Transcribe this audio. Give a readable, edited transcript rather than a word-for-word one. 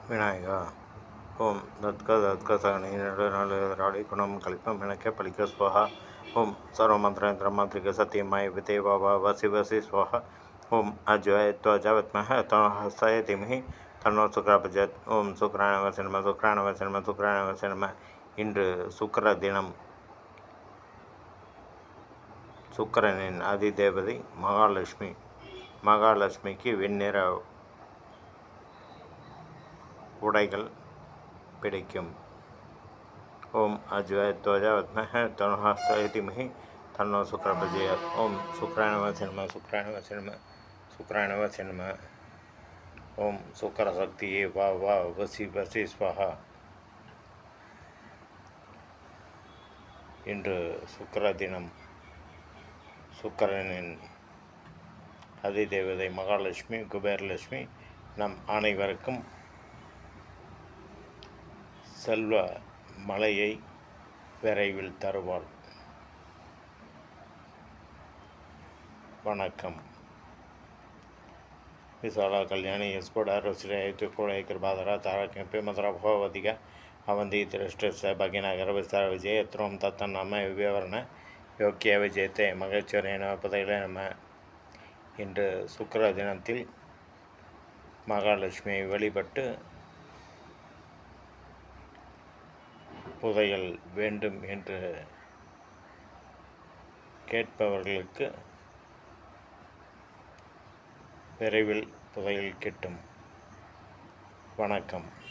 விநாயகா ஓம் தத்கதத்கசகனிராடி குணம் கலிப்பம் விளக்க பலிக்க ஸ்வஹா ஓம் சர்வமந்திர மாந்திரிக சத்தியமாய விதேவா வசி வசி ஸ்வஹா ஓம் அஜ்வத்வஜவத்மஹ தனஹஸ்தய திமஹி தன்னோ சுக்ராபஜத் ஓம் சுக்ராணவசனம சுக்ராணவசனம சுக்ராணவசனம. இன்று சுக்கிர தினம். சுக்கிரனின் அதிதேவதை மகாலட்சுமி. மகாலட்சுமிக்கு வெண்ணிற உடைகள் பிடிக்கும். ஓம் அஜ்வத்வஜவத்மஹ தனஹஸ்தய திமஹி தன்னோ சுக்ரபஜயத் ஓம் சுக்ராணவசனம சுக்ராணவசனம சுக்ராணவசனம. ஓம் சுக்கர சக்தியே வா வா வசி வசி ஸ்வஹா. இன்று சுக்கிர தினம். சுக்கிரனின் அதிதேவதை மகாலட்சுமி குபேரலட்சுமி நம் அனைவருக்கும் செல்வ மழையை விரைவில் தருவாள். வணக்கம். विशाला कल्याणी स्फोटा रुचिरैतुकोणे कृपाधरा तारकंपे मधुरा भगवतिका अवंती तिरष्ट भगिनागर विस्तार विजय त्रोम तत्तनाम विवरण யோக்கிய விஜயத்தை மகிழ்ச்சியரைன புதையில நம்ம இன்று சுக்கிர தினத்தில் மகாலட்சுமியை வழிபட்டு புதையல் வேண்டும் என்று கேட்பவர்களுக்கு விரைவில் புதையல் கிட்டும். வணக்கம்.